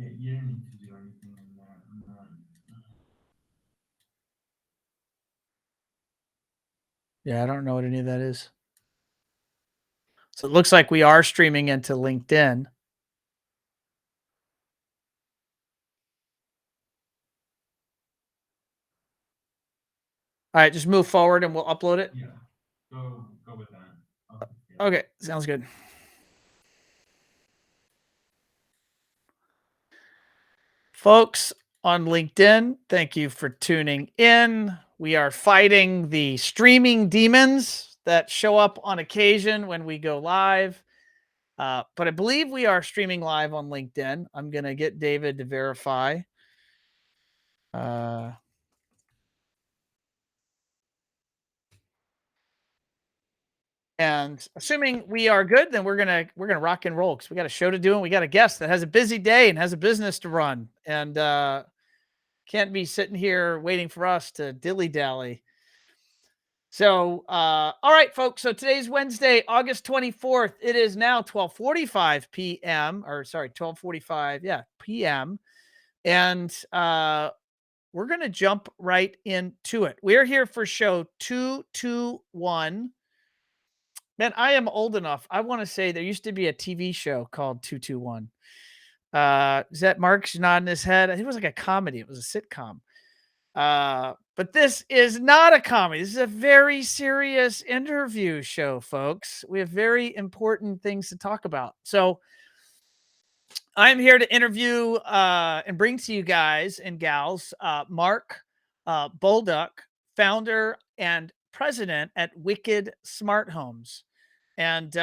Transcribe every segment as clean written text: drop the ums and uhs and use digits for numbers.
Yeah, you don't need to do anything in there. Yeah, I don't know what any of that is. So it looks like we are streaming into LinkedIn. All right, just move forward and we'll upload it. Yeah, go with that. Okay, sounds good. Folks on LinkedIn, thank you for tuning in. We are fighting the streaming demons that show up on occasion when we go live. But I believe we are streaming live on LinkedIn. I'm going to get David to verify. And assuming we are good, then we're gonna rock and roll because we got a show to do and we got a guest that has a busy day and has a business to run and can't be sitting here waiting for us to dilly dally. So, all right, folks. So today's Wednesday, August 24th. It is now 12:45 p.m. or sorry, 12:45 p.m. And we're gonna jump right into it. We're here for show 221. Man, I am old enough. I want to say there used to be a TV show called 221. Is that Mark's nodding his head? I think it was like a comedy. It was a sitcom. But this is not a comedy. This is a very serious interview show, folks. We have very important things to talk about. So I'm here to interview and bring to you guys and gals Mark Bolduc, founder and president at Wicked Smart Homes. And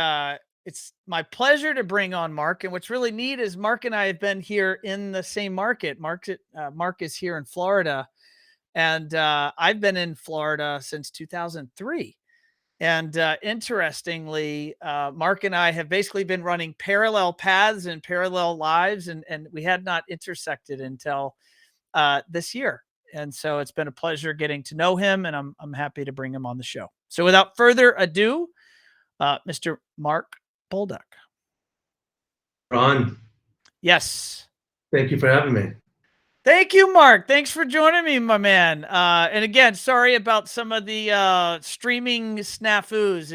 it's my pleasure to bring on Mark. And what's really neat is Mark and I have been here in the same market. Mark is here in Florida. And I've been in Florida since 2003. And interestingly, Mark and I have basically been running parallel paths and parallel lives. And we had not intersected until this year. And so it's been a pleasure getting to know him. And I'm happy to bring him on the show. So without further ado, Mr. Mark Bolduc. Ron. Yes. Thank you for having me. Thank you, Mark. Thanks for joining me, my man. And again, sorry about some of the streaming snafus.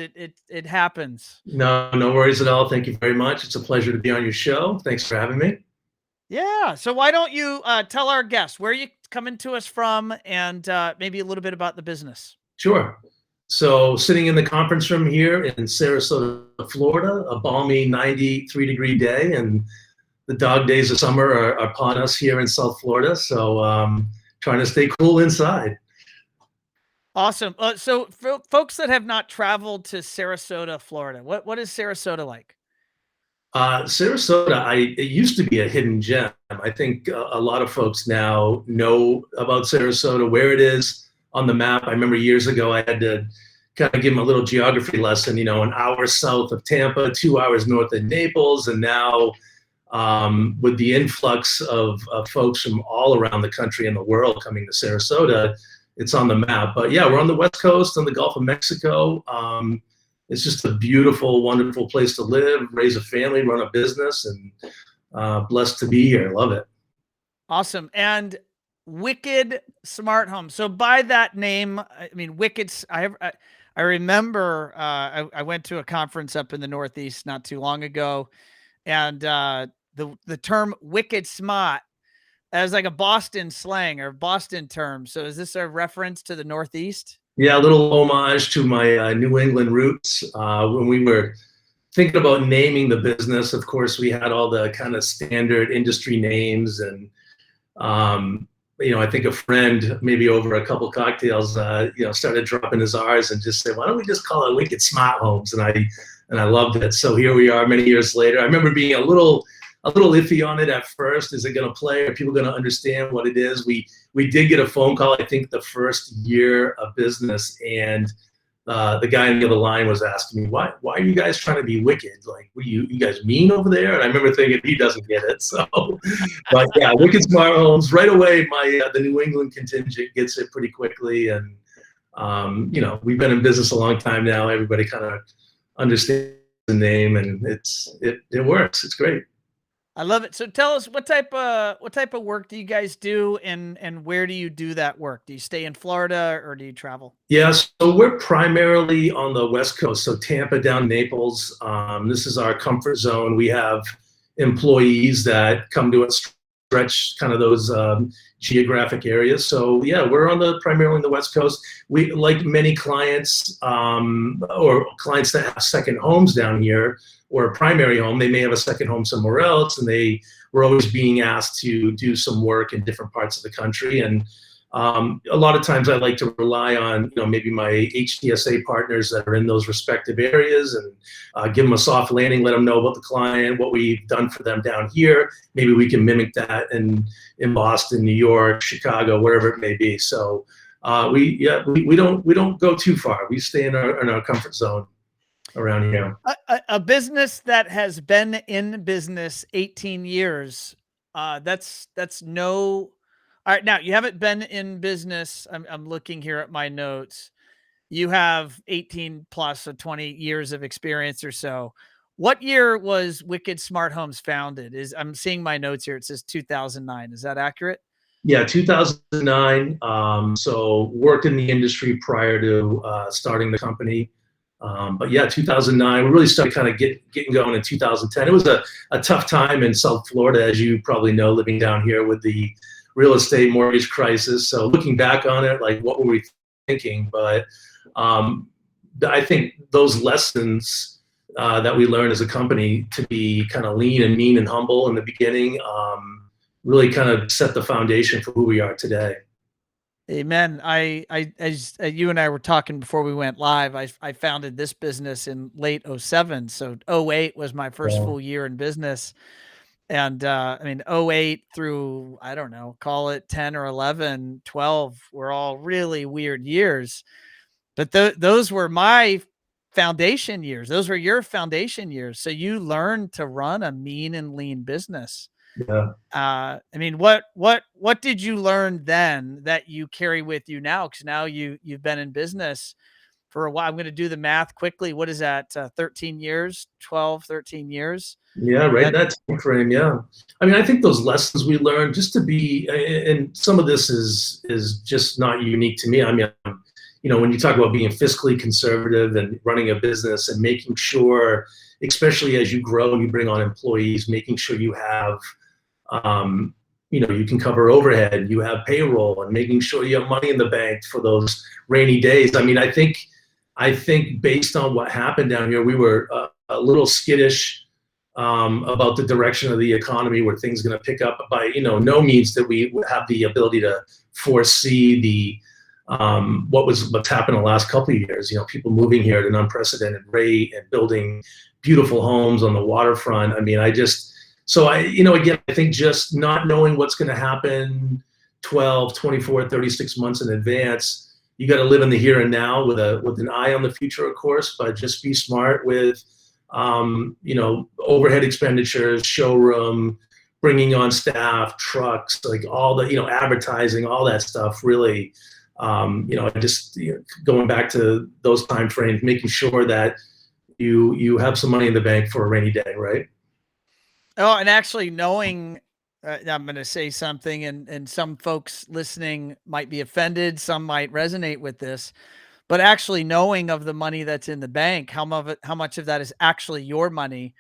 It happens. No worries at all. Thank you very much. It's a pleasure to be on your show. Thanks for having me. Yeah. So why don't you tell our guests where you coming to us from and maybe a little bit about the business? Sure. So sitting in the conference room here in Sarasota, Florida, a balmy 93-degree day, and the dog days of summer are upon us here in South Florida. So trying to stay cool inside. Awesome. So for folks that have not traveled to Sarasota, Florida, what is Sarasota like? Sarasota, it used to be a hidden gem. I think a lot of folks now know about Sarasota, where it is on the map. I remember years ago, I had to kind of give them a little geography lesson, an hour south of Tampa, 2 hours north of Naples. And now with the influx of folks from all around the country and the world coming to Sarasota, it's on the map. But yeah, we're on the West Coast, on the Gulf of Mexico. It's just a beautiful, wonderful place to live, raise a family, run a business, and blessed to be here. Love it. Awesome. And Wicked Smart Home. So by that name, I mean, Wicked, I remember I went to a conference up in the Northeast not too long ago, and the term Wicked Smart as like a Boston slang or Boston term. So is this a reference to the Northeast? Yeah, a little homage to my New England roots. When we were thinking about naming the business, of course, we had all the kind of standard industry names. And, I think a friend, maybe over a couple cocktails, started dropping his R's and just said, why don't we just call it Wicked Smart Homes? And I loved it. So here we are many years later. I remember being a little iffy on it at first. Is it going to play? Are people going to understand what it is? We did get a phone call, I think, the first year of business, and the guy on the other line was asking me, why are you guys trying to be wicked? Like, what you guys mean over there? And I remember thinking, he doesn't get it. So, but yeah, Wicked Smart Homes, right away, the New England contingent gets it pretty quickly. And, we've been in business a long time now. Everybody kind of understands the name, and it works. It's great. I love it. So tell us what type of work do you guys do, and where do you do that work? Do you stay in Florida or do you travel? Yeah, so we're primarily on the West Coast, so Tampa down Naples. This is our comfort zone. We have employees that come to us, stretch kind of those geographic areas. So yeah, we're on the primarily on the West Coast. We, like many clients, or clients that have second homes down here or a primary home, they may have a second home somewhere else, and they were always being asked to do some work in different parts of the country. And a lot of times I like to rely on, maybe my HTSA partners that are in those respective areas, and give them a soft landing, let them know about the client, what we've done for them down here. Maybe we can mimic that in Boston, New York, Chicago, wherever it may be. So we don't go too far. We stay in our comfort zone around here. A business that has been in business 18 years, that's no. All right, now you haven't been in business. I'm looking here at my notes. You have 18 plus or 20 years of experience or so. What year was Wicked Smart Homes founded? Is I'm seeing my notes here. It says 2009. Is that accurate? Yeah, 2009. So worked in the industry prior to starting the company. But yeah, 2009, we really started kind of getting going in 2010. It was a tough time in South Florida, as you probably know, living down here with the real estate mortgage crisis. So looking back on it, like, what were we thinking? But I think those lessons that we learned as a company to be kind of lean and mean and humble in the beginning really kind of set the foundation for who we are today. Amen. As you and I were talking before we went live, I founded this business in late '07. So '08 was my first Yeah. full year in business. And I mean, '08 through, I don't know, call it 10 or 11, 12 were all really weird years. But those were my foundation years. Those were your foundation years. So you learned to run a mean and lean business. Yeah. I mean, what did you learn then that you carry with you now? Because now you've been in business for a while. I'm going to do the math quickly. What is that? 13 years, 12, 13 years. Yeah, right. That That time frame. Yeah. I mean, I think those lessons we learned just to be, and some of this is just not unique to me. I mean, when you talk about being fiscally conservative and running a business and making sure, especially as you grow and you bring on employees, making sure you have, you can cover overhead, you have payroll, and making sure you have money in the bank for those rainy days. I mean, I think based on what happened down here, we were a little skittish about the direction of the economy, where things going to pick up. By no means that we have the ability to foresee the what's happened in the last couple of years. People moving here at an unprecedented rate and building beautiful homes on the waterfront. I mean, again, I think just not knowing what's going to happen 12, 24, 36 months in advance. You got to live in the here and now with an eye on the future, of course, but just be smart with overhead expenditures, showroom, bringing on staff, trucks, like all the, advertising, all that stuff. Really, just going back to those time frames, making sure that you have some money in the bank for a rainy day, right? Oh, and actually knowing, I'm going to say something, and some folks listening might be offended. Some might resonate with this, but actually knowing of the money that's in the bank, how much of that is actually your money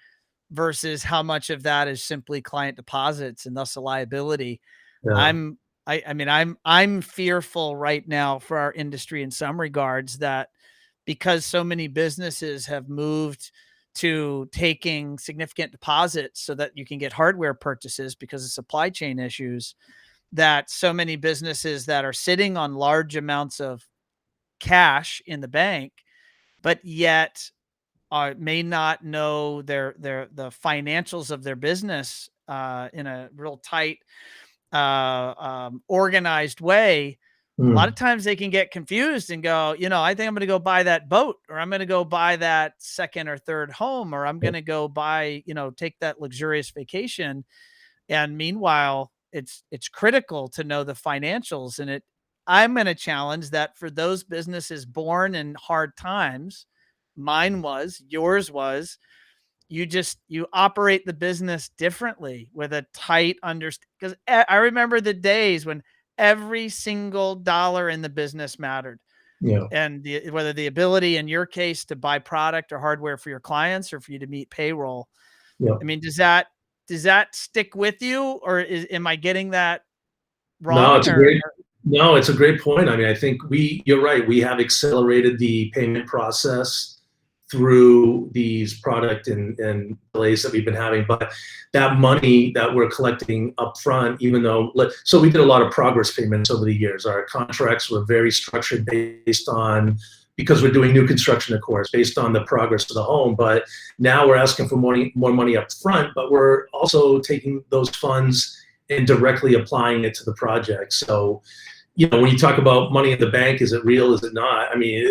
versus how much of that is simply client deposits and thus a liability. Yeah, I'm, I mean, I'm fearful right now for our industry in some regards, that because so many businesses have moved to taking significant deposits so that you can get hardware purchases because of supply chain issues, that so many businesses that are sitting on large amounts of cash in the bank, but yet may not know the financials of their business in a real tight, organized way. A lot mm, of times they can get confused and go, I think I'm going to go buy that boat, or I'm going to go buy that second or third home, or I'm going to go buy, take that luxurious vacation. And meanwhile, it's critical to know the financials. And I'm going to challenge that for those businesses born in hard times, mine was, yours was, you operate the business differently with a tight because I remember the days when every single dollar in the business mattered. Yeah. And whether the ability in your case to buy product or hardware for your clients or for you to meet payroll. Yeah. I mean, does that stick with you, or am I getting that No, wrong? it's a great point. I mean, I think you're right. We have accelerated the payment process through these product and delays that we've been having. But that money that we're collecting upfront, even though, so we did a lot of progress payments over the years. Our contracts were very structured based on, because we're doing new construction, of course, based on the progress of the home. But now we're asking for more money up front, but we're also taking those funds and directly applying it to the project. So, when you talk about money in the bank, is it real? Is it not? I mean,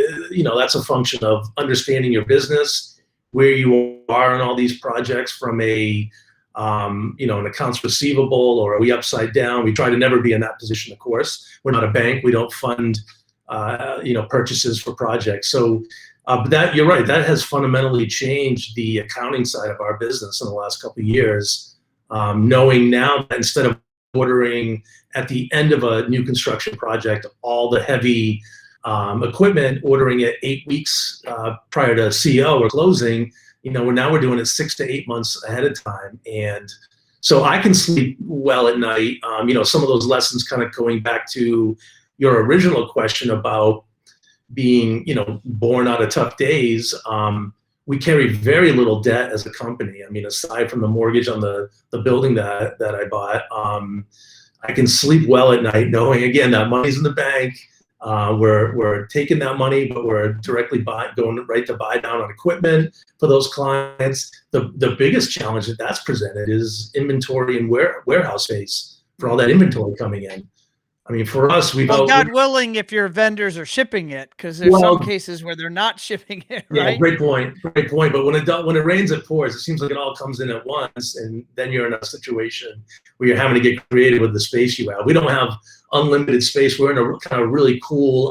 that's a function of understanding your business, where you are in all these projects from an accounts receivable, or are we upside down? We try to never be in that position, of course. We're not a bank. We don't fund, purchases for projects. So, but you're right. That has fundamentally changed the accounting side of our business in the last couple of years. Knowing now that instead of ordering at the end of a new construction project all the heavy equipment, ordering it 8 weeks prior to CO or closing, we're doing it 6 to 8 months ahead of time. And so I can sleep well at night. Some of those lessons, kind of going back to your original question about being, born out of tough days. We carry very little debt as a company. I mean, aside from the mortgage on the building that I bought, I can sleep well at night knowing, again, that money's in the bank. We're taking that money, but we're directly going right to buy down on equipment for those clients. The biggest challenge that's presented is inventory and warehouse space for all that inventory coming in. I mean, for us, God willing, if your vendors are shipping it, because there's some cases where they're not shipping it, right? Yeah, great point. But when it rains, it pours. It seems like it all comes in at once, and then you're in a situation where you're having to get creative with the space you have. We don't have unlimited space. We're in a kind of really cool,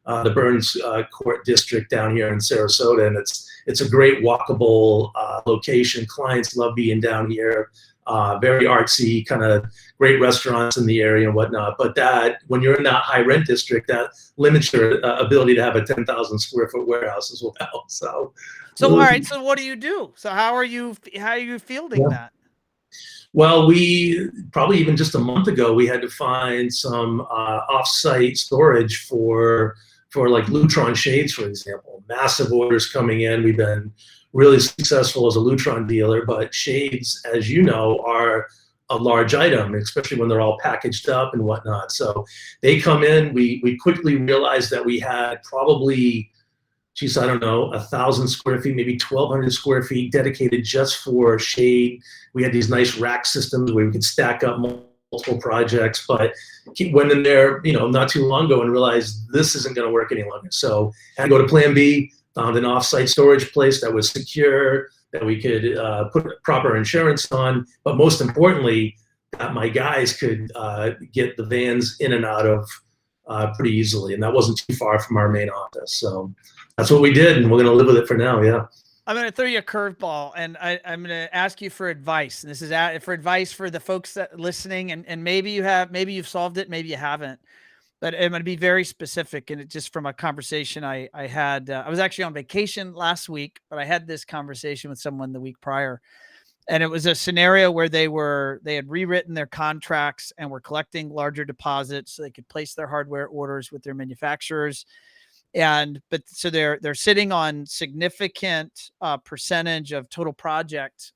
the Burns Court district down here in Sarasota, and it's a great walkable location. Clients love being down here. Very artsy, kind of great restaurants in the area and whatnot. But that, when you're in that high rent district, that limits your ability to have a 10,000 square foot warehouse as well. So all right. So what do you do? So how are you fielding that? Well, we probably even just a month ago, we had to find some off-site storage for like Lutron shades, for example. Massive orders coming in. We've been really successful as a Lutron dealer, but shades, as you know, are a large item, especially when they're all packaged up and whatnot. So they come in. We quickly realized that we had probably, I don't know, 1,000 square feet, maybe 1,200 square feet dedicated just for shade. We had these nice rack systems where we could stack up multiple projects, but went in there, not too long ago and realized this isn't going to work any longer. So I had to go to Plan B, found an off-site storage place that was secure, that we could put proper insurance on, but most importantly, that my guys could get the vans in and out of pretty easily, and that wasn't too far from our main office. So that's what we did, and we're going to live with it for now. Yeah. I'm going to throw you a curveball, and I'm going to ask you for advice. And this is for advice for the folks that listening, and maybe you've solved it, maybe you haven't. But I'm going to be very specific, and it just from a conversation I had. I was actually on vacation last week, but I had this conversation with someone the week prior, and it was a scenario where they had rewritten their contracts and were collecting larger deposits so they could place their hardware orders with their manufacturers. So they're sitting on significant percentage of total project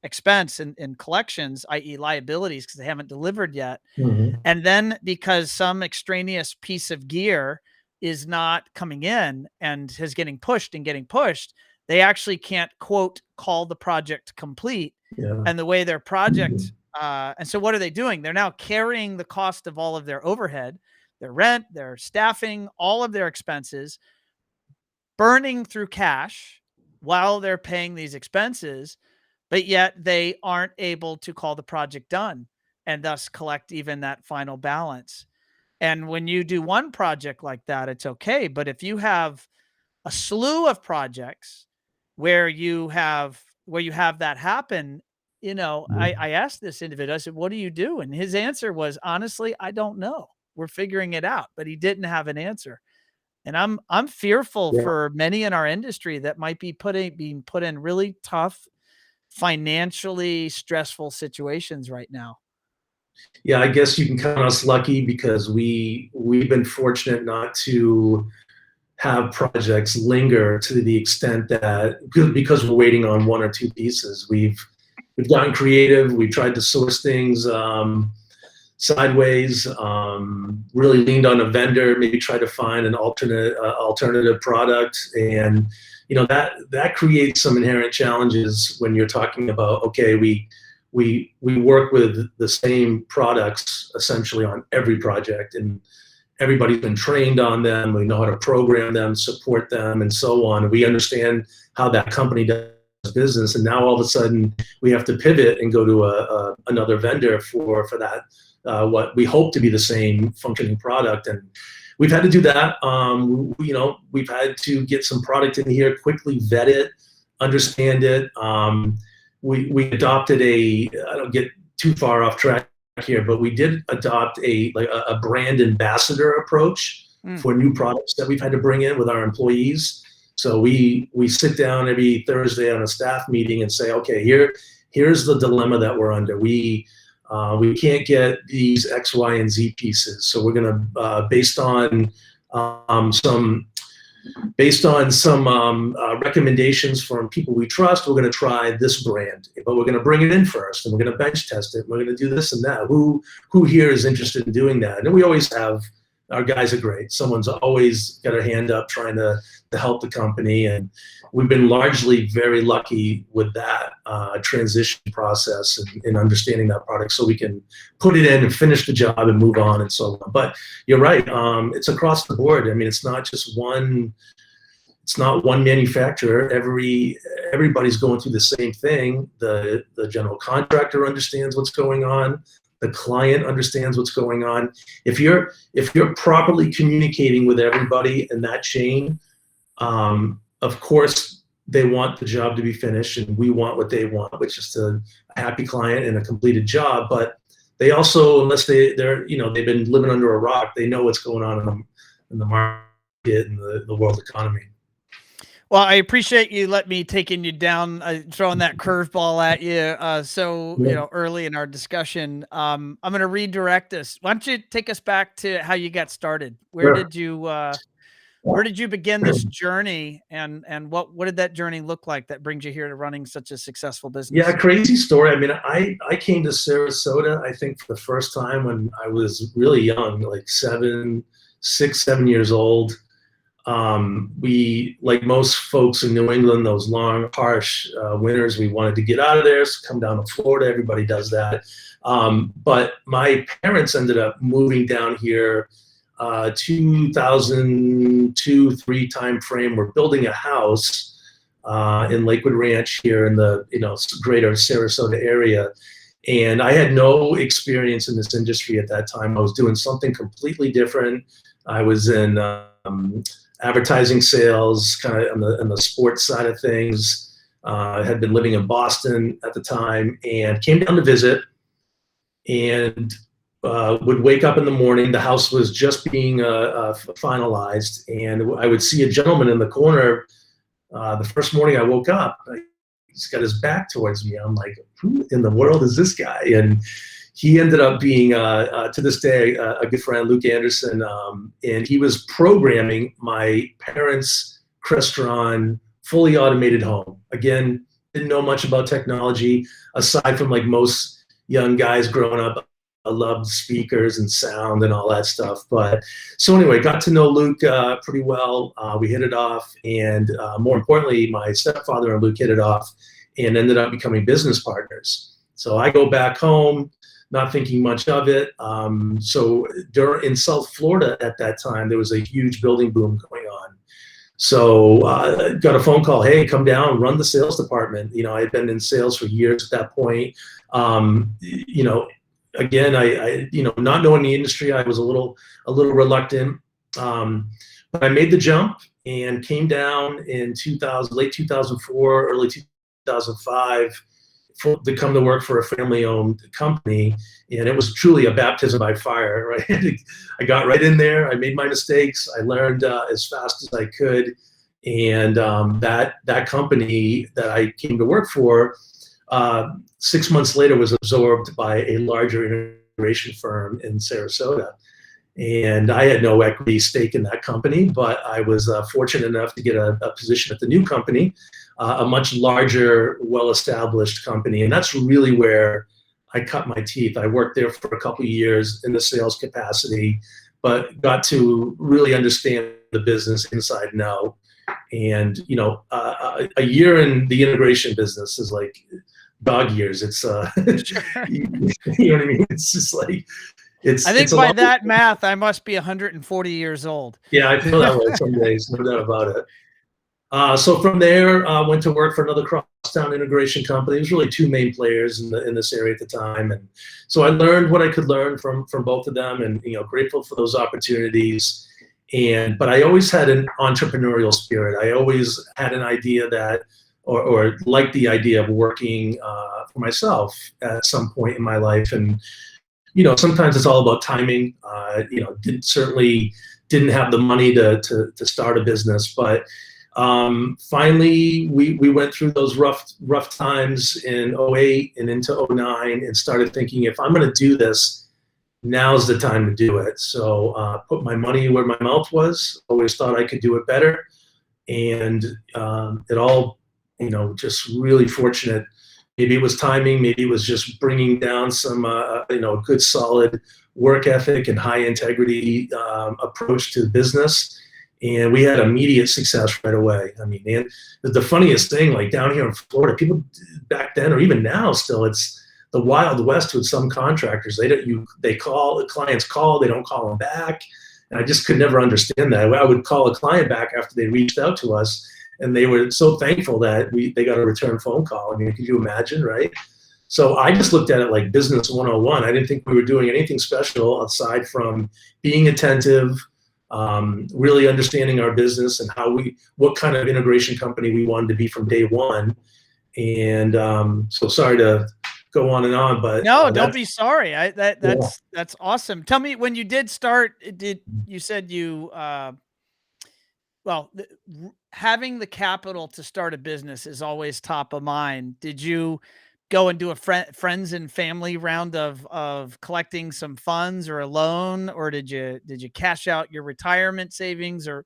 expense in collections, i.e. liabilities, because they haven't delivered yet. Mm-hmm. And then because some extraneous piece of gear is not coming in and is getting pushed, they actually can't, quote, call the project complete. Yeah. And the way their project, and so what are they doing? They're now carrying the cost of all of their overhead, their rent, their staffing, all of their expenses, burning through cash while they're paying these expenses, but yet they aren't able to call the project done and thus collect even that final balance. And when you do one project like that, it's okay. But if you have a slew of projects where you have that happen, I asked this individual, I said, "What do you do?" And his answer was, "Honestly, I don't know. We're figuring it out." But he didn't have an answer. And I'm fearful Yeah. for many in our industry that might be being put in really tough, financially stressful situations right now. Yeah, I guess you can count us lucky because we've been fortunate not to have projects linger to the extent that because we're waiting on one or two pieces. We've gotten creative. We've tried to source things sideways. Really leaned on a vendor. Maybe try to find an alternative product, and that creates some inherent challenges when you're talking about, okay, we work with the same products essentially on every project, and everybody's been trained on them. We know how to program them, support them, and so on. We understand how that company does business, and now all of a sudden we have to pivot and go to another vendor for that what we hope to be the same functioning product. And we've had to do that. We've had to get some product in here, quickly vet it, understand it. We adopted I don't get too far off track here, but we did adopt a brand ambassador approach for new products that we've had to bring in with our employees. So we sit down every Thursday on a staff meeting and say, okay, here's the dilemma that we're under. We can't get these X, Y, and Z pieces. So we're gonna based on some recommendations from people we trust, we're going to try this brand, but we're going to bring it in first, and we're going to bench test it. We're going to do this and that. Who here is interested in doing that? And we always have, our guys are great. Someone's always got a hand up trying to help the company, and we've been largely very lucky with that transition process and understanding that product, so we can put it in and finish the job and move on and so on. But you're right, it's across the board. I mean, it's not just one. It's not one manufacturer. Everybody's going through the same thing. The general contractor understands what's going on. The client understands what's going on. If you're properly communicating with everybody in that chain, of course they want the job to be finished, and we want what they want, which is a happy client and a completed job. But they also, unless they've been living under a rock, they know what's going on in the market and the world economy. Well, I appreciate you let me taking you down, throwing that curveball at you early in our discussion. I'm going to redirect this. Why don't you take us back to how you got started? Where did you begin this journey, and what did that journey look like that brings you here to running such a successful business? Yeah, crazy story. I mean, I came to Sarasota, I think, for the first time when I was really young, like 7 years old. We, like most folks in New England, those long, harsh winters, we wanted to get out of there, so come down to Florida. Everybody does that. But my parents ended up moving down here 2002-3 time frame. We're building a house in Lakewood Ranch here in the greater Sarasota area. And I had no experience in this industry at that time. I was doing something completely different. I was in advertising sales, kind of on the sports side of things. I had been living in Boston at the time and came down to visit, and would wake up in the morning. The house was just being finalized, and I would see a gentleman in the corner. The first morning I woke up, he's got his back towards me. I'm like, who in the world is this guy? And he ended up being, to this day, a good friend, Luke Anderson, and he was programming my parents' Crestron fully automated home. Again, didn't know much about technology, aside from like most young guys growing up. I loved speakers and sound and all that stuff. But so anyway, got to know Luke pretty well. We hit it off, and more importantly, my stepfather and Luke hit it off and ended up becoming business partners. So I go back home, not thinking much of it. So in South Florida at that time, there was a huge building boom going on. So got a phone call, hey, come down, run the sales department. I had been in sales for years at that point. Again, I not knowing the industry, I was a little reluctant. But I made the jump, and came down in 2000, late 2004, early 2005, to come to work for a family-owned company, and it was truly a baptism by fire. Right, I got right in there. I made my mistakes. I learned as fast as I could, and that company that I came to work for, 6 months later, was absorbed by a larger integration firm in Sarasota. And I had no equity stake in that company, but I was fortunate enough to get a position at the new company, a much larger, well-established company. And that's really where I cut my teeth. I worked there for a couple of years in the sales capacity, but got to really understand the business inside and out. And, you know, a year in the integration business is like dog years. It's, Sure. you know what I mean? It's just like, I think by that math, I must be 140 years old. Yeah, I feel that way some days, no doubt about it. So from there, went to work for another crosstown integration company. There's really two main players in this area at the time, and so I learned what I could learn from both of them, and grateful for those opportunities. But I always had an entrepreneurial spirit. I always had an idea that, or liked the idea of working for myself at some point in my life. And sometimes it's all about timing. Certainly didn't have the money to start a business, but finally we went through those rough times in 08 and into 09 and started thinking, if I'm going to do this, now's the time to do it. So put my money where my mouth was. Always thought I could do it better, and it all, just really fortunate. Maybe it was timing, maybe it was just bringing down some, good solid work ethic and high integrity approach to business. And we had immediate success right away. I mean, man, the funniest thing, like down here in Florida, people back then, or even now still, it's the Wild West with some contractors. They call, the clients call, they don't call them back. And I just could never understand that. I would call a client back after they reached out to us, and they were so thankful that they got a return phone call. I mean, could you imagine, right? So I just looked at it like business 101. I didn't think we were doing anything special aside from being attentive, really understanding our business and what kind of integration company we wanted to be from day one. And so sorry to go on and on, but no, don't be sorry. That's awesome. Tell me, when you did start, you said you having the capital to start a business is always top of mind. Did you go and do a friends and family round of collecting some funds or a loan, or did you cash out your retirement savings, or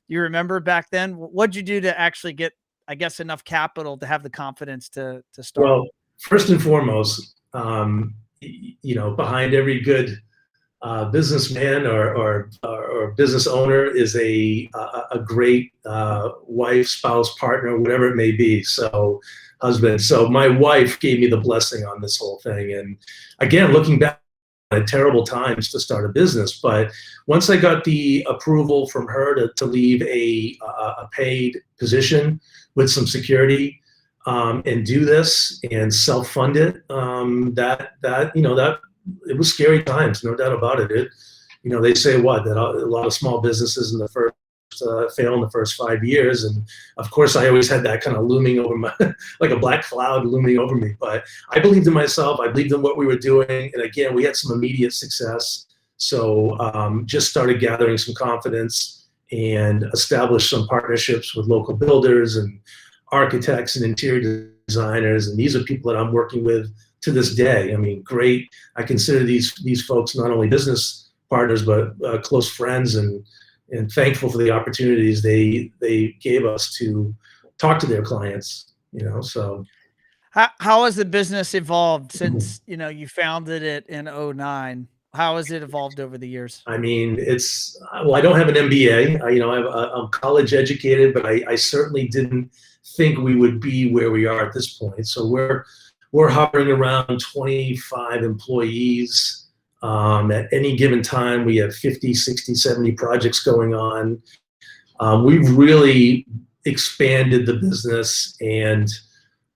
you remember back then? What'd you do to actually get, I guess, enough capital to have the confidence to start? Well, first and foremost, behind every good businessman or business owner is a great wife, spouse, partner, whatever it may be. So husband. So my wife gave me the blessing on this whole thing. And again, looking back at terrible times to start a business, but once I got the approval from her to leave a paid position with some security, and do this and self-fund it, that it was scary times, no doubt about it. They say that a lot of small businesses in the first fail in the first 5 years, and of course I always had that kind of looming over my like a black cloud looming over me. But I believed in myself. I believed in what we were doing, and again, we had some immediate success. So just started gathering some confidence and established some partnerships with local builders and architects and interior designers, and these are people that I'm working with to this day. I mean, great. I consider these folks not only business partners but close friends, and thankful for the opportunities they gave us to talk to their clients. So how has the business evolved since you founded it in 09? How has it evolved over the years? I mean, I don't have an MBA. I'm college educated, but I certainly didn't think we would be where we are at this point. So we're hovering around 25 employees. At any given time, we have 50, 60, 70 projects going on. We've really expanded the business, and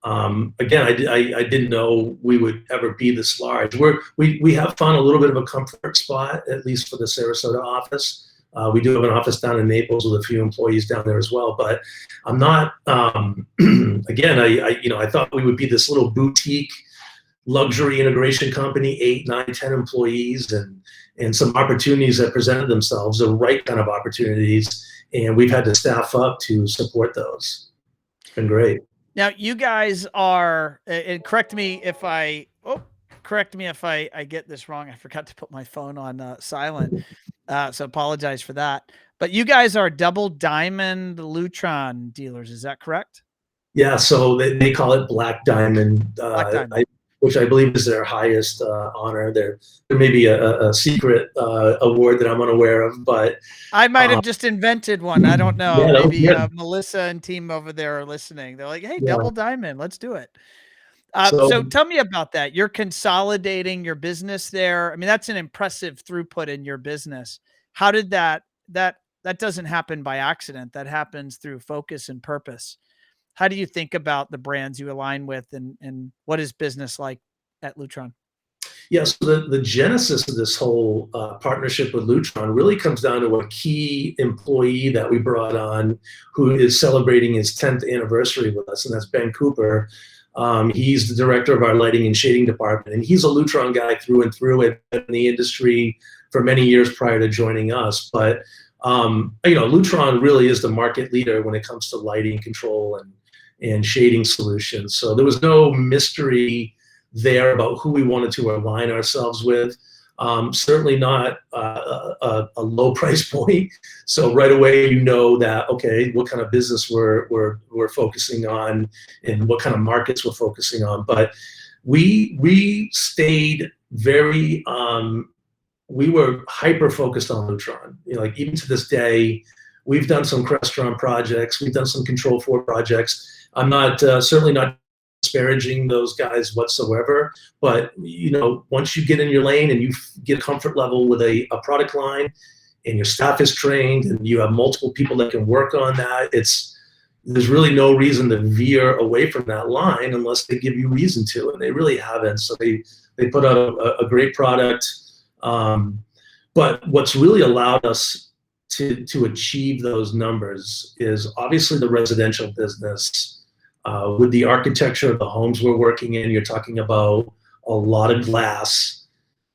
again, I didn't know we would ever be this large. We have found a little bit of a comfort spot, at least for the Sarasota office. We do have an office down in Naples with a few employees down there as well. But I'm not. Again, I thought we would be this little boutique luxury integration company, 8, 9, 10 employees, and some opportunities that presented themselves, the right kind of opportunities, and we've had to staff up to support those. It's been great. Now you guys are, and correct me if I get this wrong. I forgot to put my phone on silent. So apologize for that. But you guys are double diamond Lutron dealers. Is that correct? Yeah, so they call it Black Diamond, Black Diamond. which I believe is their highest honor. There may be a secret award that I'm unaware of, but I might have just invented one. I don't know. Yeah, Maybe yeah. Melissa and team over there are listening. They're like, hey, Yeah. double diamond, let's do it. So tell me about that. You're consolidating your business there. I mean, that's an impressive throughput in your business. How did that doesn't happen by accident. That happens through focus and purpose. How do you think about the brands you align with, and what is business like at Lutron? Yeah, so the genesis of this whole partnership with Lutron really comes down to a key employee that we brought on who is celebrating his 10th anniversary with us, and that's Ben Cooper. He's the director of our lighting and shading department, and he's a Lutron guy through and through, and been in the industry for many years prior to joining us. But Lutron really is the market leader when it comes to lighting control and shading solutions. So there was no mystery there about who we wanted to align ourselves with. Certainly not a low price point. So right away, you know that, okay, what kind of business we're focusing on and what kind of markets we're focusing on. But we stayed very, we were hyper focused on Lutron. Like even to this day, we've done some Crestron projects, we've done some Control 4 projects. I'm not certainly not disparaging those guys whatsoever, but once you get in your lane and you get comfort level with a product line and your staff is trained and you have multiple people that can work on that, there's really no reason to veer away from that line unless they give you reason to, and they really haven't. So they put out a great product, but what's really allowed us to achieve those numbers is obviously the residential business. With the architecture of the homes we're working in, you're talking about a lot of glass,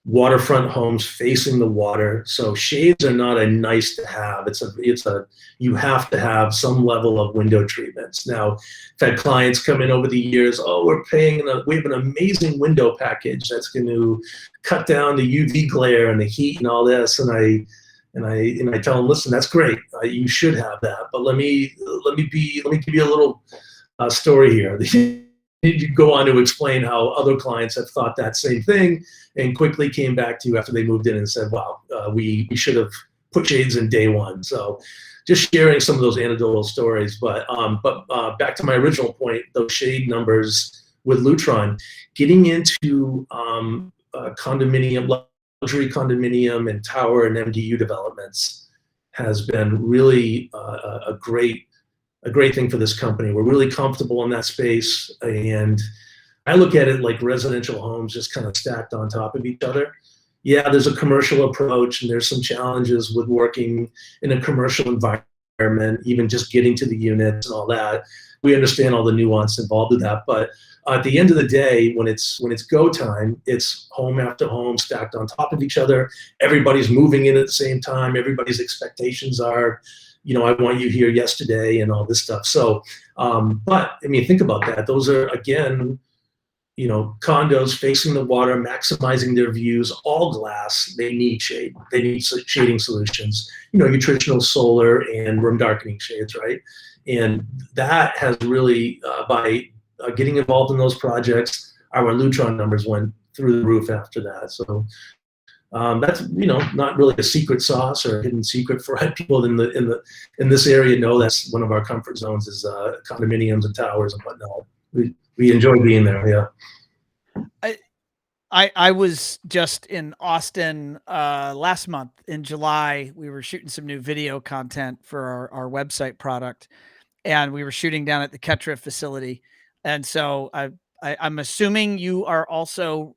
waterfront homes facing the water. So shades are not a nice to have. You have to have some level of window treatments. Now, I've had clients come in over the years. Oh, we have an amazing window package that's going to cut down the UV glare and the heat and all this. And I tell them, listen, that's great. You should have that. But let me give you a little story here. You go on to explain how other clients have thought that same thing and quickly came back to you after they moved in and said, wow, we should have put shades in day one. So just sharing some of those anecdotal stories. But back to my original point, those shade numbers with Lutron, getting into condominium, luxury condominium and tower and MDU developments has been really a great thing for this company. We're really comfortable in that space, and I look at it like residential homes just kind of stacked on top of each other. Yeah, there's a commercial approach, and there's some challenges with working in a commercial environment, even just getting to the units and all that. We understand all the nuance involved with that, but at the end of the day, when it's go time, it's home after home stacked on top of each other. Everybody's moving in at the same time. Everybody's expectations are, I want you here yesterday and all this stuff. So, but I mean, think about that. Those are, again, condos facing the water, maximizing their views, all glass. They need shade. They need shading solutions. Your traditional solar and room darkening shades, right? And that has really, by getting involved in those projects, our Lutron numbers went through the roof after that. So that's not really a secret sauce or a hidden secret for people in this area. Know that's one of our comfort zones is condominiums and towers and whatnot. We enjoy being there. Yeah. I was just in Austin last month in July. We were shooting some new video content for our website product, and we were shooting down at the Ketra facility. And so I'm assuming you are also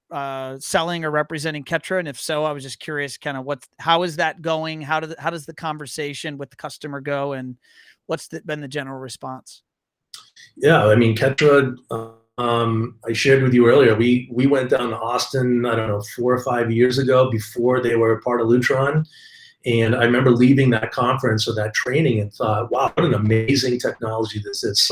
selling or representing Ketra, and if so, I was just curious, kind of how is that going? How does the conversation with the customer go, and what's been the general response? Yeah, I mean, Ketra, I shared with you earlier, we went down to Austin, I don't know, 4 or 5 years ago before they were part of Lutron. And I remember leaving that conference or that training and thought, wow, what an amazing technology this is.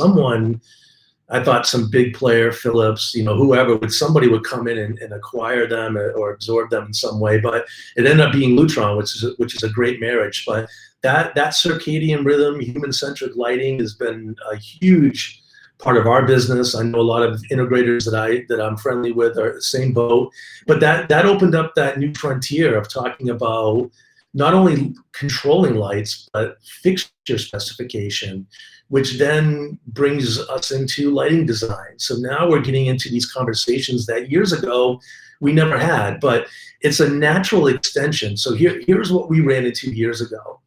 I thought some big player, Philips, whoever, somebody would come in and acquire them or absorb them in some way. But it ended up being Lutron, which is a great marriage. But that circadian rhythm, human-centric lighting has been a huge part of our business. I know a lot of integrators that I'm friendly with are the same boat. But that opened up that new frontier of talking about not only controlling lights, but fixture specification, which then brings us into lighting design. So now we're getting into these conversations that years ago we never had, but it's a natural extension. So here's what we ran into years ago.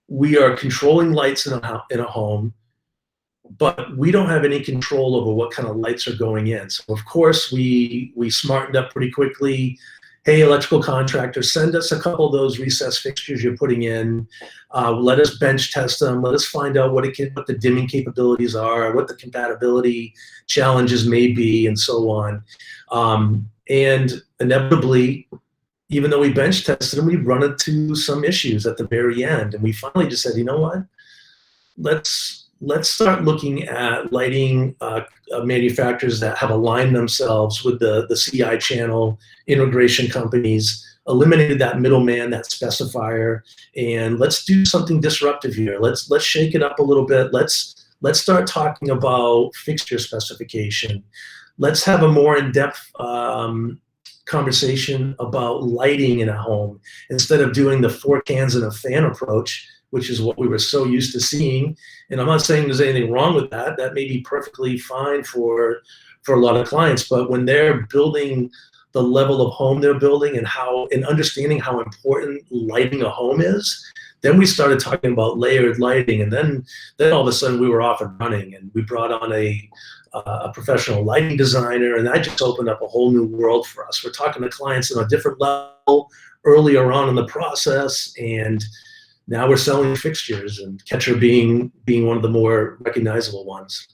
We are controlling lights in a home, but we don't have any control over what kind of lights are going in. So of course we smartened up pretty quickly. Hey, electrical contractor, send us a couple of those recessed fixtures you're putting in. Let us bench test them. Let us find out what the dimming capabilities are, what the compatibility challenges may be, and so on. And inevitably, even though we bench tested them, we run into some issues at the very end. And we finally just said, you know what? Let's start looking at lighting manufacturers that have aligned themselves with the CI channel integration companies, eliminated that middleman, that specifier, and let's do something disruptive here. Let's shake it up a little bit. Let's start talking about fixture specification. Let's have a more in-depth conversation about lighting in a home instead of doing the 4 cans and a fan approach, which is what we were so used to seeing. And I'm not saying there's anything wrong with that. That may be perfectly fine for a lot of clients. But when they're building the level of home they're building and understanding how important lighting a home is, then we started talking about layered lighting. And then all of a sudden we were off and running, and we brought on a professional lighting designer, and that just opened up a whole new world for us. We're talking to clients on a different level earlier on in the process, and now we're selling fixtures, and Ketra being one of the more recognizable ones.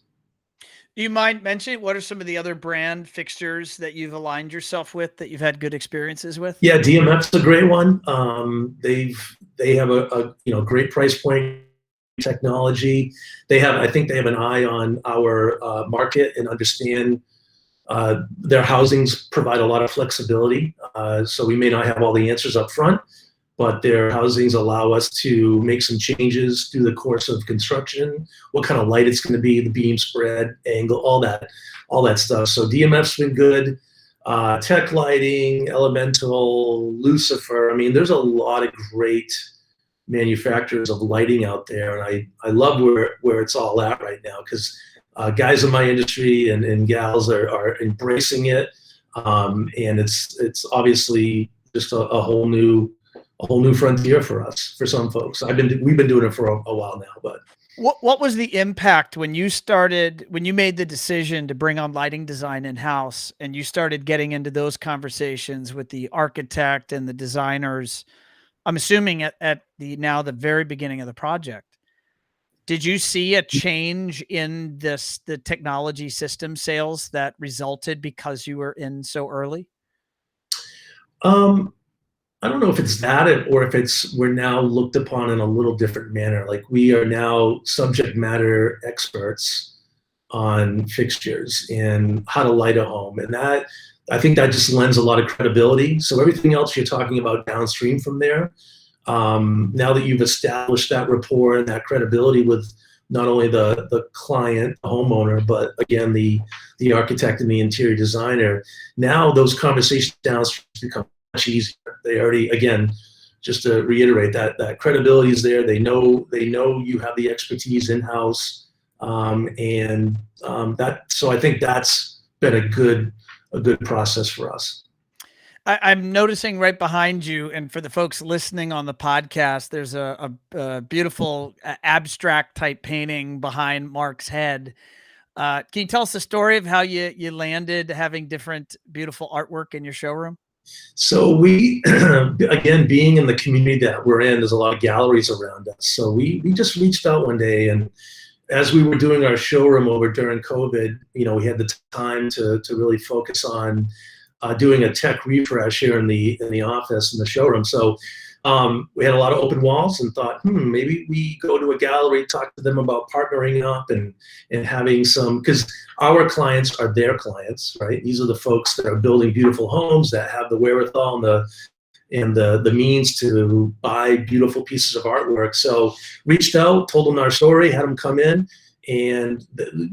Do you mind mentioning what are some of the other brand fixtures that you've aligned yourself with that you've had good experiences with? Yeah, DMF's a great one. They have a great price point technology. I think they have an eye on our market and understand their housings provide a lot of flexibility. So we may not have all the answers up front, but their housings allow us to make some changes through the course of construction, what kind of light it's going to be, the beam spread, angle, all that stuff. So DMF's been good. Tech Lighting, Elemental, Lucifer. I mean, there's a lot of great manufacturers of lighting out there, and I love where it's all at right now, because guys in my industry and gals are embracing it, and it's obviously just a whole new frontier for us, for some folks. We've been doing it for a while now. But what was the impact when you made the decision to bring on lighting design in-house and you started getting into those conversations with the architect and the designers? I'm assuming at the very beginning of the project. Did you see a change in the technology system sales that resulted because you were in so early? I don't know if it's that or if we're now looked upon in a little different manner. Like, we are now subject matter experts on fixtures and how to light a home. And I think that just lends a lot of credibility. So everything else you're talking about downstream from there, now that you've established that rapport and that credibility with not only the client, the homeowner, but again, the architect and the interior designer, now those conversations downstream become much easier. They already, again, just to reiterate, that credibility is there. They know you have the expertise in-house, so I think that's been a good process for us. I'm noticing right behind you, and for the folks listening on the podcast, there's a beautiful abstract type painting behind Mark's head. Can you tell us the story of how you landed having different beautiful artwork in your showroom? So we, again, being in the community that we're in, there's a lot of galleries around us. So we just reached out one day, and as we were doing our showroom over during COVID, we had the time to really focus on doing a tech refresh here in the office in the showroom. So we had a lot of open walls and thought, maybe we go to a gallery, talk to them about partnering up and having some, because our clients are their clients, right? These are the folks that are building beautiful homes that have the wherewithal and the means to buy beautiful pieces of artwork. So reached out, told them our story, had them come in, and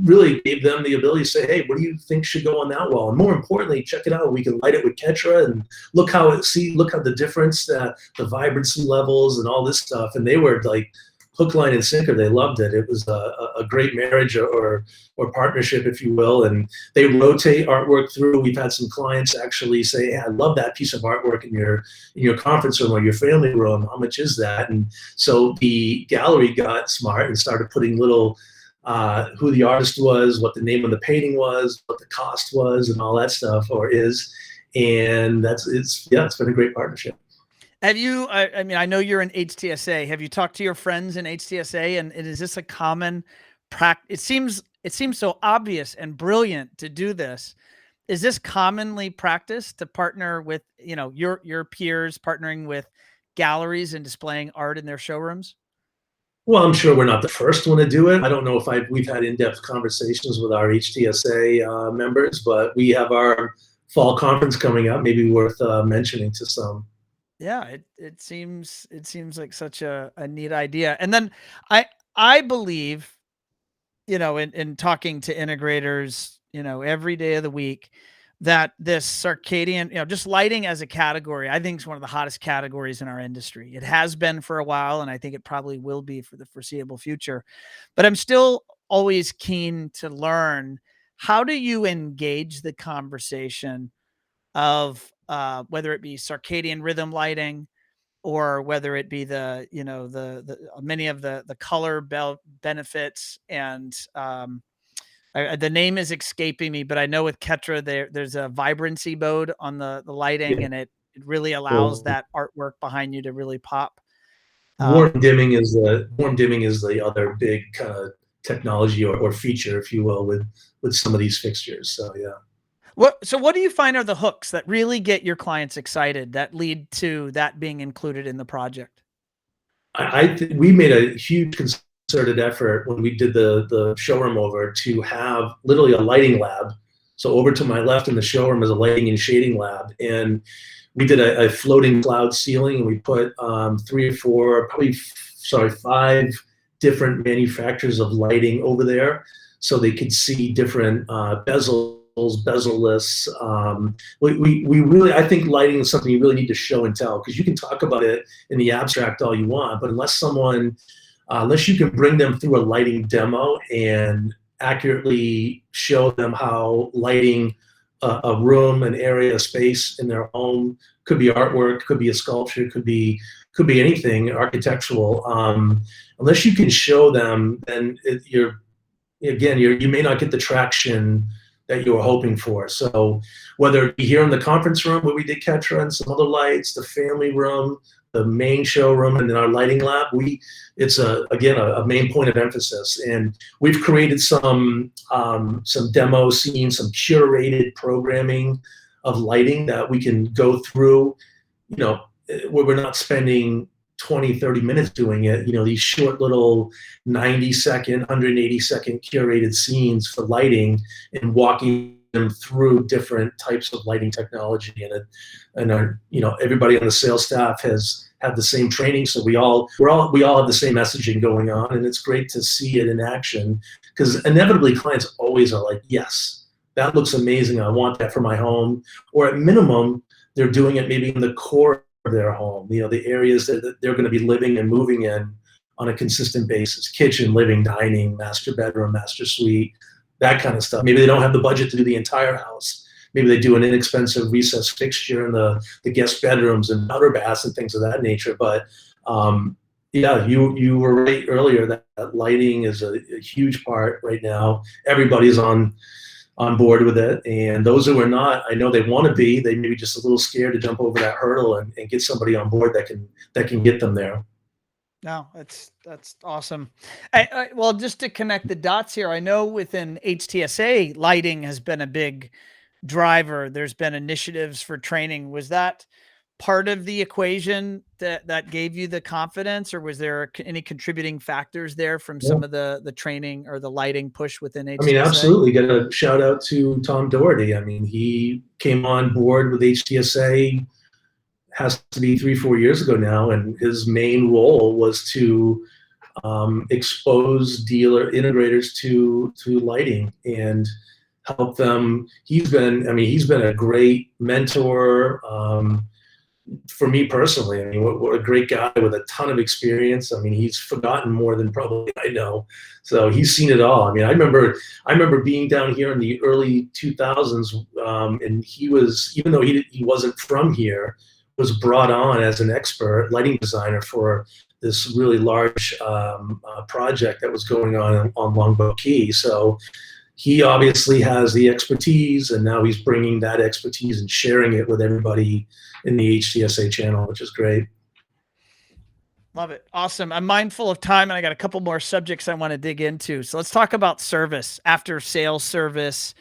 really gave them the ability to say, hey, what do you think should go on that wall? And more importantly, check it out. We can light it with Ketra and look how the difference, the vibrancy levels and all this stuff. And they were like hook, line, and sinker. They loved it. It was a great marriage or partnership, if you will. And they rotate artwork through. We've had some clients actually say, hey, I love that piece of artwork in your conference room or your family room. How much is that? And so the gallery got smart and started putting little who the artist was, what the name of the painting was, what the cost was, and all that stuff, or is. And it's been a great partnership. Have you, I mean, I know you're in HTSA. Have you talked to your friends in HTSA? And is this a common practice? It seems so obvious and brilliant to do this. Is this commonly practiced to partner with, your peers, partnering with galleries and displaying art in their showrooms? Well, I'm sure we're not the first one to do it. I don't know if we've had in-depth conversations with our HTSA members, but we have our fall conference coming up. Maybe worth mentioning to some. Yeah, it seems like such a neat idea. And then I believe, in talking to integrators, every day of the week, that this circadian, just lighting as a category, I think is one of the hottest categories in our industry. It has been for a while, and I think it probably will be for the foreseeable future. But I'm still always keen to learn, how do you engage the conversation of whether it be circadian rhythm lighting, or whether it be the many of the color benefits and the name is escaping me, but I know with Ketra there's a vibrancy mode on the lighting, Yeah. and it really allows that artwork behind you to really pop. Warm dimming is the other big kind of technology or feature, if you will, with some of these fixtures. So yeah. What do you find are the hooks that really get your clients excited, that lead to that being included in the project? We made a huge concerted effort when we did the showroom over to have literally a lighting lab. So over to my left in the showroom is a lighting and shading lab, and we did a floating cloud ceiling, and we put 5 different manufacturers of lighting over there, so they could see different bezel-less. We really, I think lighting is something you really need to show and tell, because you can talk about it in the abstract all you want, but unless you can bring them through a lighting demo and accurately show them how lighting a room, an area, a space in their home, could be artwork, could be a sculpture, could be anything architectural. Unless you can show them, then you may not get the traction that you were hoping for. So whether it be here in the conference room where we did Ketra and some other lights, the family room, the main showroom, and then our lighting lab, it's a main point of emphasis. And we've created some demo scenes, some curated programming of lighting that we can go through, where we're not spending 20, 30 minutes doing it. These short little 90-second, 180-second curated scenes for lighting, and walking them through different types of lighting technology. And everybody on the sales staff has had the same training, so we all have the same messaging going on, and it's great to see it in action, because inevitably clients always are like, yes, that looks amazing, I want that for my home. Or at minimum, they're doing it maybe in the core of their home, the areas that they're going to be living and moving in on a consistent basis: kitchen, living, dining, master bedroom, master suite, that kind of stuff. Maybe they don't have the budget to do the entire house. Maybe they do an inexpensive recess fixture in the guest bedrooms and outer baths and things of that nature. But Yeah, you were right earlier that lighting is a huge part right now. Everybody's on board with it, and those who are not, I know they want to be. They may be just a little scared to jump over that hurdle and get somebody on board that can get them there. No, that's awesome. Well, just to connect the dots here, I know within HTSA, lighting has been a big driver. There's been initiatives for training. Was that part of the equation that gave you the confidence, or was there any contributing factors there from Yeah. some of the training or the lighting push within I mean, HTSA? absolutely. Got a shout out to Tom Doherty. I mean, he came on board with HTSA, has to be 3-4 years ago now, and his main role was to expose dealer integrators to lighting and help them. He's been a great mentor for me personally. I mean, what a great guy with a ton of experience. I mean, he's forgotten more than probably I know. So he's seen it all. I mean, I remember being down here in the early 2000s, and he was, even though he wasn't from here, was brought on as an expert lighting designer for this really large project that was going on Longboat Key. So he obviously has the expertise, and now he's bringing that expertise and sharing it with everybody in the HTSA channel, which is great. Love it. Awesome. I'm mindful of time, and I got a couple more subjects I want to dig into. So let's talk about service, after sales service.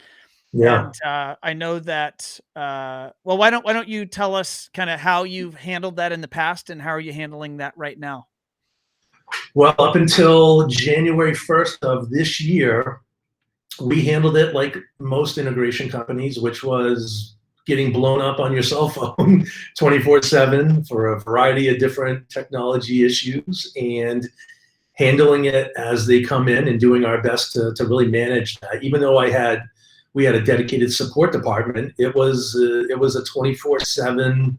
Yeah. And I know that, well, why don't you tell us kind of how you've handled that in the past and how are you handling that right now? Well, up until January 1st of this year, we handled it like most integration companies, which was getting blown up on your cell phone 24/7 for a variety of different technology issues, and handling it as they come in and doing our best to really manage that. Even though we had a dedicated support department, it was a 24/7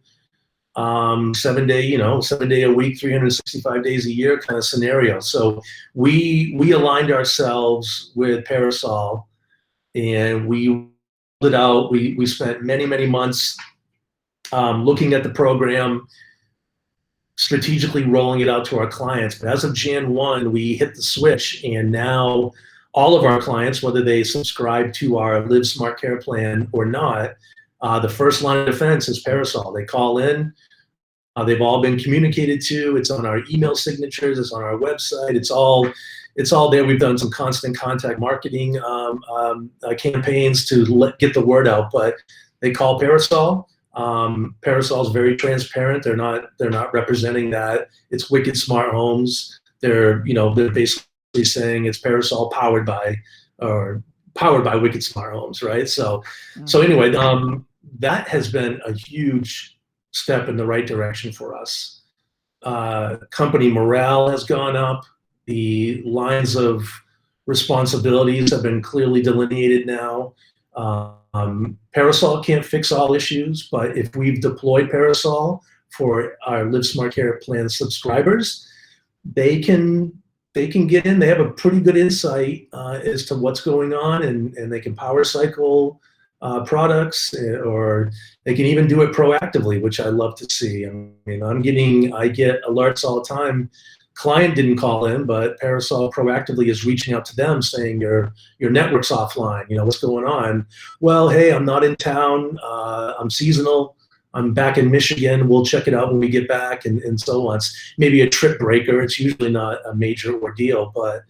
7 day a week, 365 days a year kind of scenario. So we aligned ourselves with Parasol, and we rolled it out. We spent many months looking at the program, strategically rolling it out to our clients. But as of Jan 1, we hit the switch, and now all of our clients, whether they subscribe to our Live Smart Care plan or not, the first line of defense is Parasol. They call in. They've all been communicated to. It's on our email signatures. It's on our website. It's all there. We've done some constant contact marketing campaigns to get the word out. But they call Parasol. Parasol's very transparent. They're not representing that it's Wicked Smart Homes. They're basically saying it's Parasol powered by Wicked Smart Homes, right? So anyway, that has been a huge step in the right direction for us. Company morale has gone up. The lines of responsibilities have been clearly delineated now. Parasol can't fix all issues, but if we've deployed Parasol for our Live Smart Care plan subscribers, they can get in. They have a pretty good insight as to what's going on, and they can power cycle products, or they can even do it proactively, which I love to see. I mean, I get alerts all the time. Client didn't call in, but Parasol proactively is reaching out to them saying your network's offline. What's going on? Well, hey, I'm not in town. I'm seasonal. I'm back in Michigan. We'll check it out when we get back, and so on. It's maybe a trip breaker. It's usually not a major ordeal, but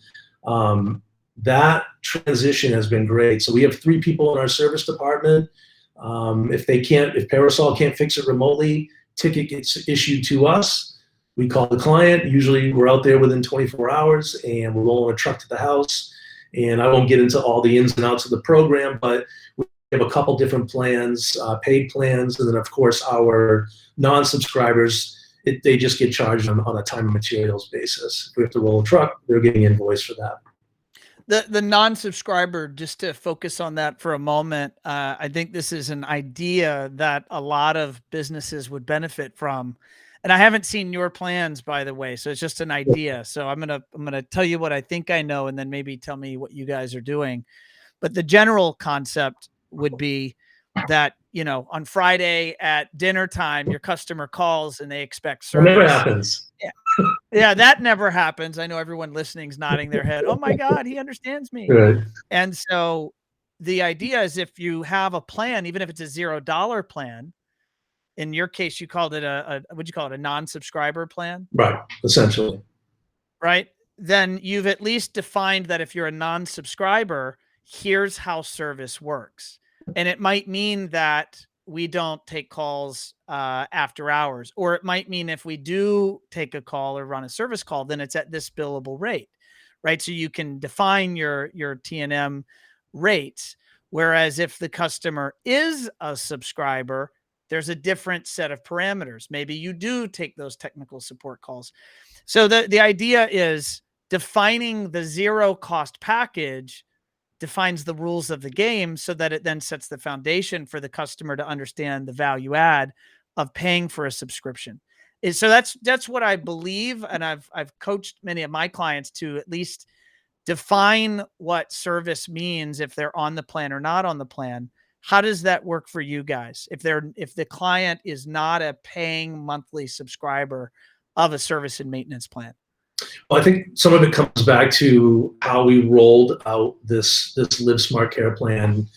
that transition has been great. So we have 3 people in our service department. If Parasol can't fix it remotely, ticket gets issued to us. We call the client. Usually we're out there within 24 hours, and we're rolling a truck to the house. And I won't get into all the ins and outs of the program, but we have a couple different plans, paid plans, and then of course our non-subscribers, they just get charged on a time and materials basis. If we have to roll a truck, they're getting invoiced for that. The non-subscriber, just to focus on that for a moment, I think this is an idea that a lot of businesses would benefit from. And I haven't seen your plans, by the way, so it's just an idea. So I'm gonna tell you what I think I know, and then maybe tell me what you guys are doing. But the general concept would be that, on Friday at dinner time, your customer calls and they expect It never service. happens. Yeah, that never happens. I know everyone listening's nodding their head. Oh my God, he understands me. Right. And so the idea is if you have a plan, even if it's a $0 plan, in your case, you called it what'd you call it? A non-subscriber plan, Right. Essentially. right? Then you've at least defined that if you're a non-subscriber, here's how service works. And it might mean that we don't take calls after hours, or it might mean if we do take a call or run a service call, then it's at this billable rate, right? So you can define your T&M rates. Whereas if the customer is a subscriber, there's a different set of parameters. Maybe you do take those technical support calls. So the idea is defining the zero cost package defines the rules of the game so that it then sets the foundation for the customer to understand the value add of paying for a subscription. So that's what I believe. And I've coached many of my clients to at least define what service means if they're on the plan or not on the plan. How does that work for you guys? If the client is not a paying monthly subscriber of a service and maintenance plan? Well, I think some of it comes back to how we rolled out this Live Smart Care Plan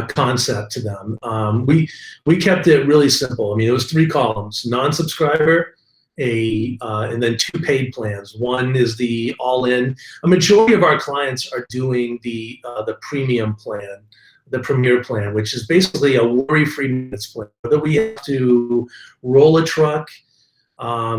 concept to them. We kept it really simple. I mean, it was 3 columns: non-subscriber, and then 2 paid plans. One is the all-in. A majority of our clients are doing the premium plan, the premier plan, which is basically a worry-free maintenance plan. Whether we have to roll a truck,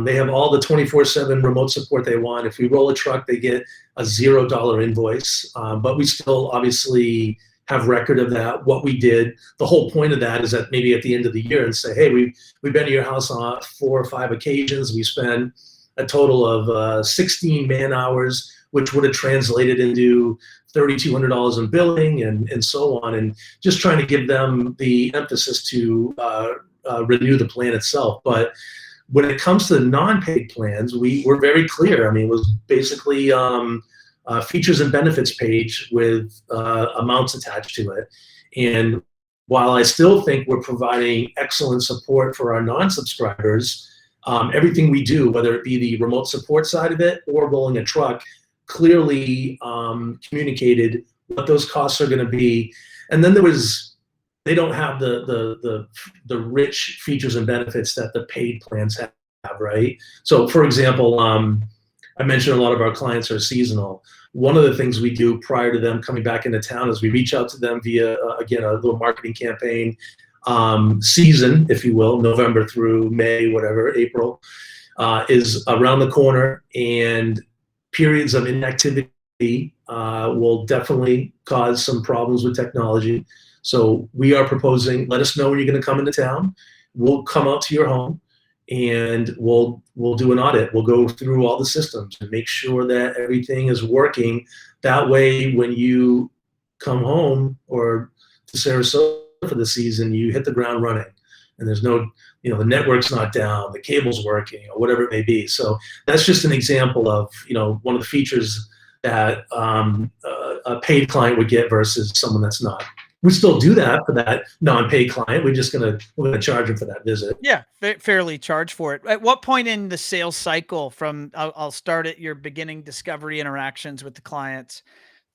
they have all the 24/7 remote support they want. If we roll a truck, they get a $0 invoice, but we still obviously have record of that, what we did. The whole point of that is that maybe at the end of the year and say, hey, we've been to your house on 4 or 5 occasions. We spent a total of 16 man hours, which would have translated into $3,200 in billing and so on, and just trying to give them the emphasis to renew the plan itself. But when it comes to the non-paid plans, we're very clear. I mean, it was basically features and benefits page with amounts attached to it. And while I still think we're providing excellent support for our non-subscribers, everything we do, whether it be the remote support side of it or rolling a truck, clearly communicated what those costs are going to be. And then they don't have the rich features and benefits that the paid plans have, right? So for example, I mentioned a lot of our clients are seasonal. One of the things we do prior to them coming back into town is we reach out to them via, again, a little marketing campaign, season, if you will, November through May, whatever, April, is around the corner, and periods of inactivity will definitely cause some problems with technology. So we are proposing, let us know when you're going to come into town. We'll come out to your home and we'll do an audit. We'll go through all the systems and make sure that everything is working. That way, when you come home or to Sarasota for the season, you hit the ground running, and there's no, the network's not down, the cable's working, or whatever it may be. So that's just an example of, one of the features that a paid client would get versus someone that's not. We still do that for that non-paid client. We're gonna charge them for that visit. Yeah, fairly charge for it. At what point in the sales cycle, from I'll start at your beginning discovery interactions with the clients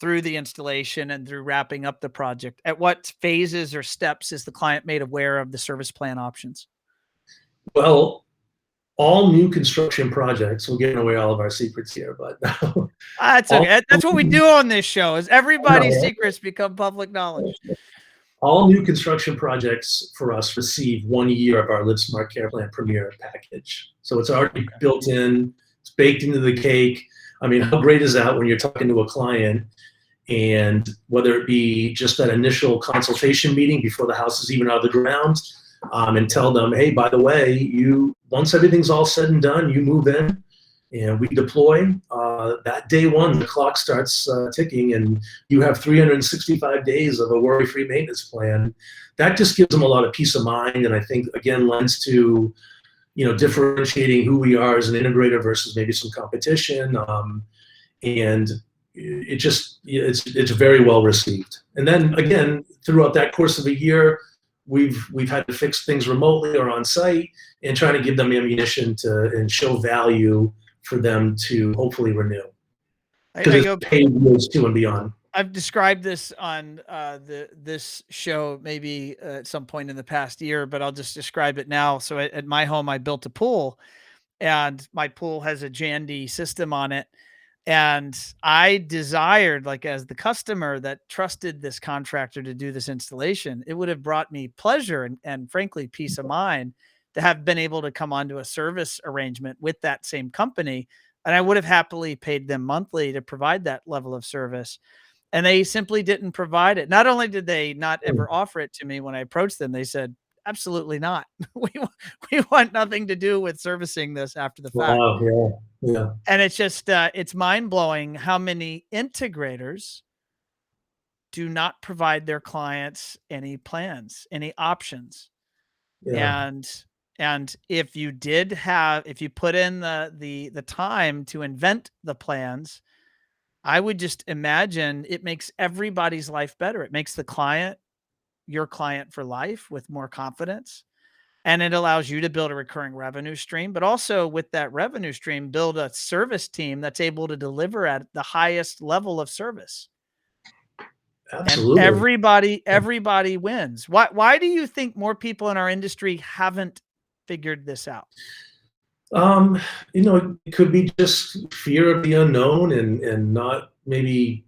through the installation and through wrapping up the project, at what phases or steps is the client made aware of the service plan options? Well, all new construction projects, we're giving away all of our secrets here, but That's okay. That's what we do on this show, is everybody's secrets become public knowledge. All new construction projects for us receive 1 year of our Live Smart Care Plan Premier package. So it's already built in, it's baked into the cake. I mean, how great is that when you're talking to a client, and whether it be just that initial consultation meeting before the house is even out of the ground, and tell them, hey, by the way, once everything's all said and done, you move in and we deploy. That day one, the clock starts ticking, and you have 365 days of a worry-free maintenance plan. That just gives them a lot of peace of mind, and I think, again, lends to differentiating who we are as an integrator versus maybe some competition. And it's very well received. And then again, throughout that course of a year, we've had to fix things remotely or on site, and trying to give them ammunition and show value for them to hopefully renew. I Because go. it's paid years 2 and beyond. I've described this on this show maybe at some point in the past year, but I'll just describe it now. So at my home, I built a pool, and my pool has a Jandy system on it. And I desired, like, as the customer that trusted this contractor to do this installation, it would have brought me pleasure and frankly, peace of mind to have been able to come onto a service arrangement with that same company. And I would have happily paid them monthly to provide that level of service. And they simply didn't provide it. Not only did they not ever offer it to me when I approached them, they said, absolutely not. We want nothing to do with servicing this after the fact. Wow, yeah. And it's just, it's mind blowing how many integrators do not provide their clients any plans, any options. Yeah. And if you put in the time to invent the plans, I would just imagine it makes everybody's life better. It makes the client your client for life with more confidence. And it allows you to build a recurring revenue stream, but also with that revenue stream, build a service team that's able to deliver at the highest level of service. Absolutely. And everybody wins. Why do you think more people in our industry haven't figured this out? It could be just fear of the unknown and not maybe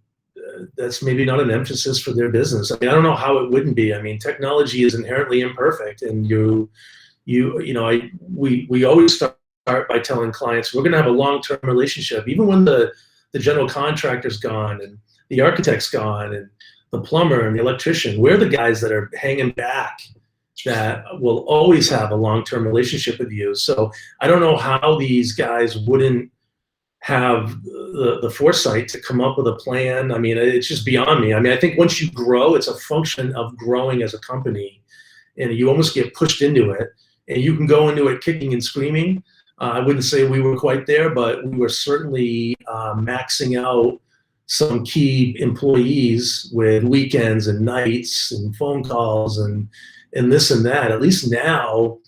that's maybe not an emphasis for their business. I mean, I don't know how it wouldn't be. I mean, technology is inherently imperfect, and we always start by telling clients we're going to have a long-term relationship, even when the general contractor's gone and the architect's gone and the plumber and the electrician. We're the guys that are hanging back that will always have a long-term relationship with you. So I don't know how these guys wouldn't have the foresight to come up with a plan. I mean, it's just beyond me. I mean, I think once you grow, it's a function of growing as a company, and you almost get pushed into it, and you can go into it kicking and screaming. I wouldn't say we were quite there, but we were certainly maxing out some key employees with weekends and nights and phone calls and this and that. At least now,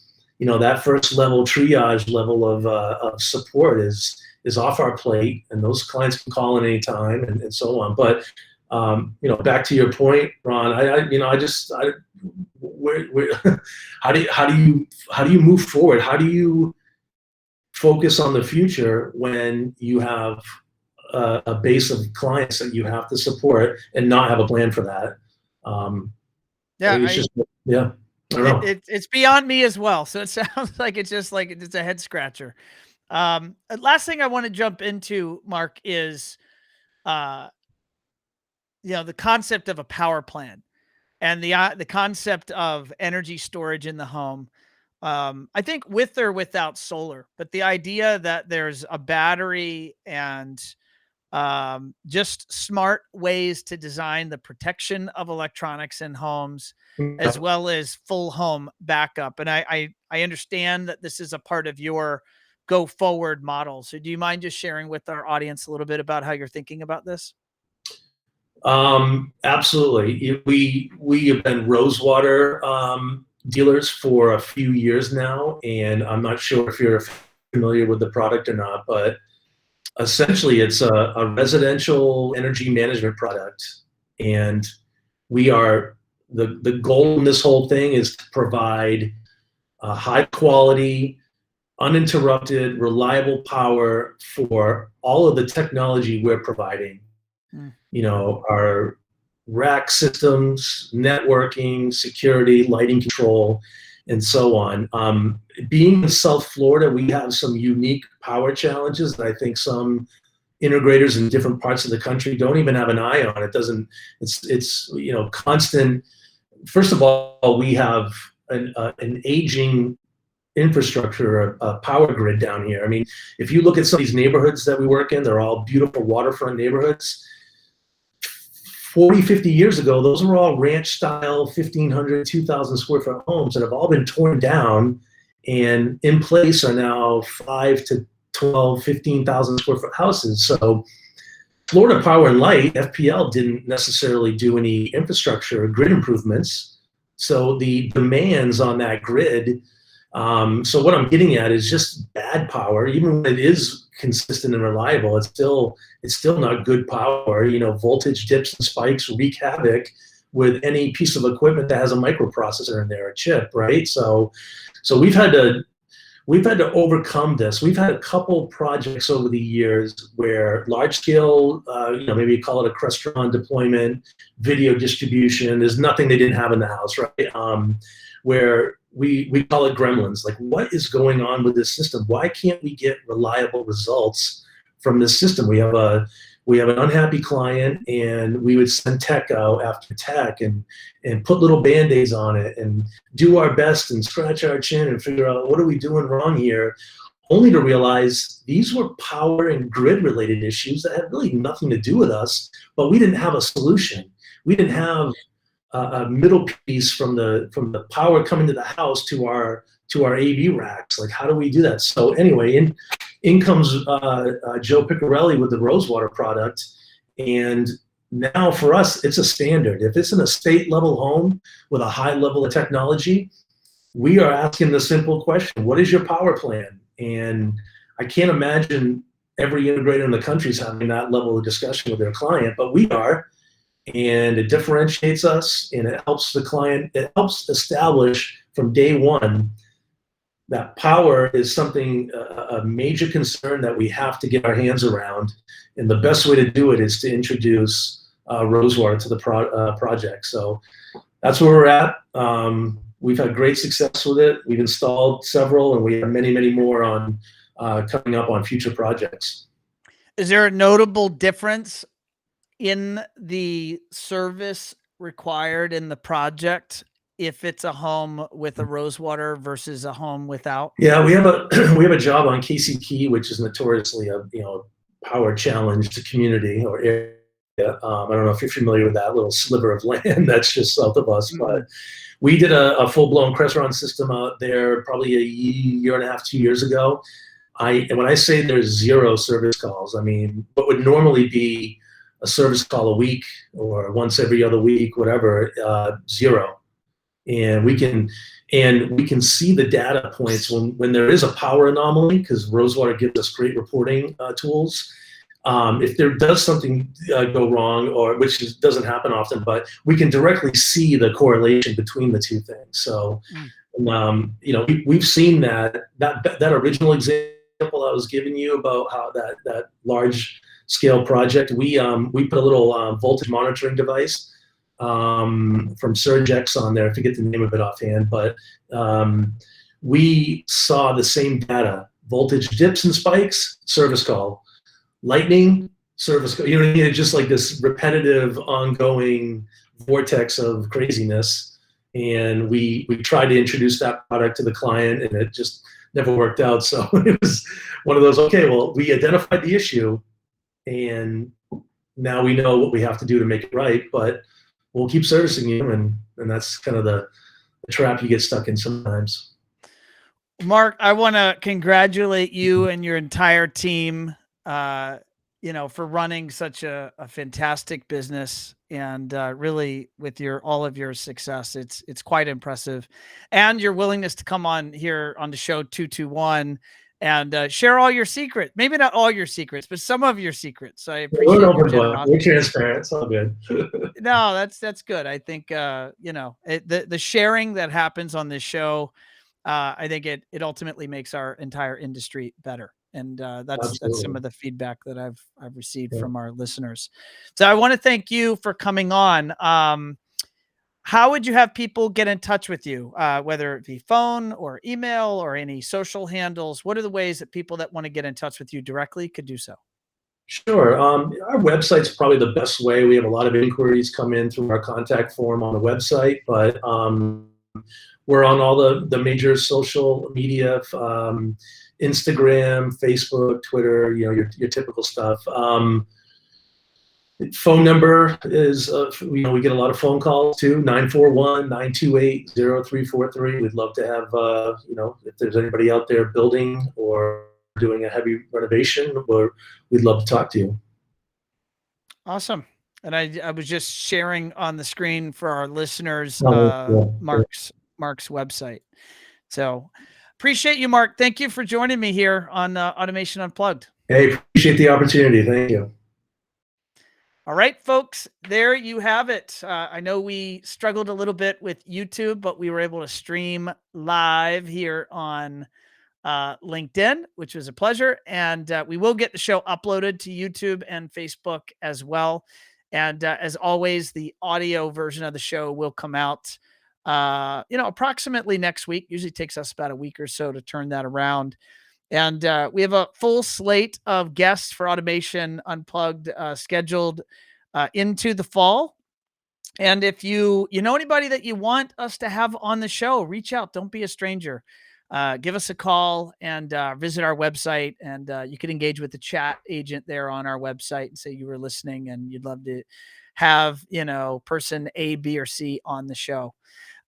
that first level triage level of support is off our plate, and those clients can call at any time and so on. But back to your point, Ron, how do you move forward? How do you focus on the future when you have a base of clients that you have to support and not have a plan for that? I don't know. It's beyond me as well. So it sounds like it's a head scratcher. Last thing I want to jump into, Mark, is the concept of a power plan and the concept of energy storage in the home. I think with or without solar, but the idea that there's a battery and just smart ways to design the protection of electronics in homes, as well as full home backup. And I understand that this is a part of your go forward model. So do you mind just sharing with our audience a little bit about how you're thinking about this? Absolutely. We have been Rosewater dealers for a few years now, and I'm not sure if you're familiar with the product or not, but essentially it's a residential energy management product, and we are the goal in this whole thing is to provide high quality, uninterrupted, reliable power for all of the technology we're providing. Our rack systems, networking, security, lighting control, and so on. Being in South Florida, we have some unique power challenges that I think some integrators in different parts of the country don't even have an eye on. It's constant. First of all, we have an aging infrastructure, a power grid down here. I mean, if you look at some of these neighborhoods that we work in, they're all beautiful waterfront neighborhoods. 40, 50 years ago, those were all ranch style 1,500, 2,000 square foot homes that have all been torn down, and in place are now 5 to 12, 15,000 square foot houses. So Florida Power and Light, FPL, didn't necessarily do any infrastructure or grid improvements. So the demands on that grid, so what I'm getting at is just bad power, even when it is consistent and reliable. It's still not good power. You know, voltage dips and spikes wreak havoc with any piece of equipment that has a microprocessor in there, a chip, right? So we've had to overcome this. We've had a couple projects over the years where large scale, you know, maybe you call it a Crestron deployment, video distribution. There's nothing they didn't have in the house, right? Where we call it gremlins. Like, what is going on with this system? Why can't we get reliable results from this system? We have an unhappy client, and we would send tech out after tech and put little band-aids on it and do our best and scratch our chin and figure out what are we doing wrong here, only to realize these were power and grid related issues that had really nothing to do with us, but we didn't have a solution. We didn't have a middle piece from the power coming to the house to our AV racks. Like, how do we do that? So anyway, in comes Joe Piccarelli with the Rosewater product, and now for us, it's a standard. If it's an estate level home with a high level of technology, we are asking the simple question: what is your power plan? And I can't imagine every integrator in the country is having that level of discussion with their client, but we are. And it differentiates us, and it helps the client. It helps establish from day one that power is something, a major concern that we have to get our hands around. And the best way to do it is to introduce Rosewater to the project. So that's where we're at. We've had great success with it. We've installed several, and we have many, many more on coming up on future projects. Is there a notable difference in the service required in the project if it's a home with a Rosewater versus a home without? Yeah, we have a job on KCP, which is notoriously a power challenged community or area. I don't know if you're familiar with that little sliver of land that's just south of us, but we did a full-blown Crestron system out there probably a year and a half, 2 years ago. And when I say there's zero service calls, I mean what would normally be a service call a week or once every other week, whatever, zero. And we can see the data points when there is a power anomaly, because Rosewater gives us great reporting tools. If there does something go wrong, or which doesn't happen often, but we can directly see the correlation between the two things. So, we've seen that original example I was giving you about how that large scale project, we put a little voltage monitoring device from SurgeX on there. I forget the name of it offhand, but we saw the same data: voltage dips and spikes, service call; lightning, service call. You know what I mean? It's just like this repetitive, ongoing vortex of craziness. And we tried to introduce that product to the client, and it just never worked out. So it was one of those, okay, well, we identified the issue, and now we know what we have to do to make it right, but we'll keep servicing you, and that's kind of the trap you get stuck in sometimes. Mark, I want to congratulate you and your entire team, for running such a fantastic business, and really with all of your success. It's quite impressive, and your willingness to come on here on the show 221 and share all your secrets. Maybe not all your secrets, but some of your secrets. I appreciate your generosity. We're transparent. It's all good. No, that's good. I think the sharing that happens on this show, I think it ultimately makes our entire industry better. And that's some of the feedback that I've received from our listeners. So I want to thank you for coming on. How would you have people get in touch with you, whether it be phone or email or any social handles? What are the ways that people that want to get in touch with you directly could do so? Sure. Our website's probably the best way. We have a lot of inquiries come in through our contact form on the website, but we're on all the major social media, Instagram, Facebook, Twitter, your typical stuff. Phone number is, we get a lot of phone calls too, 941-928-0343. We'd love to have, if there's anybody out there building or doing a heavy renovation, we'd love to talk to you. Awesome. And I was just sharing on the screen for our listeners, Mark's website. So appreciate you, Mark. Thank you for joining me here on Automation Unplugged. Hey, appreciate the opportunity. Thank you. All right, folks, there you have it. I know we struggled a little bit with YouTube, but we were able to stream live here on LinkedIn, which was a pleasure. And we will get the show uploaded to YouTube and Facebook as well. And as always, the audio version of the show will come out, approximately next week. Usually takes us about a week or so to turn that around. And we have a full slate of guests for Automation Unplugged scheduled into the fall. And if you know anybody that you want us to have on the show, reach out. Don't be a stranger. Give us a call and visit our website. And you can engage with the chat agent there on our website and say you were listening and you'd love to have, person A, B, or C on the show.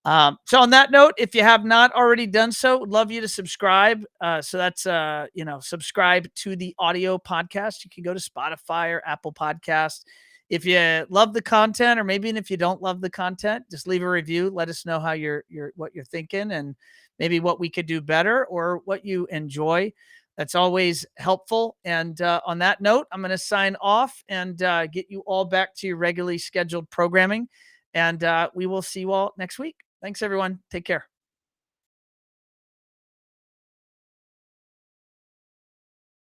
So on that note, if you have not already done so, would love you to subscribe. So that's, subscribe to the audio podcast. You can go to Spotify or Apple Podcast. If you love the content, or maybe if you don't love the content, just leave a review. Let us know how what you're thinking and maybe what we could do better or what you enjoy. That's always helpful. And on that note, I'm going to sign off and get you all back to your regularly scheduled programming. And we will see you all next week. Thanks, everyone. Take care.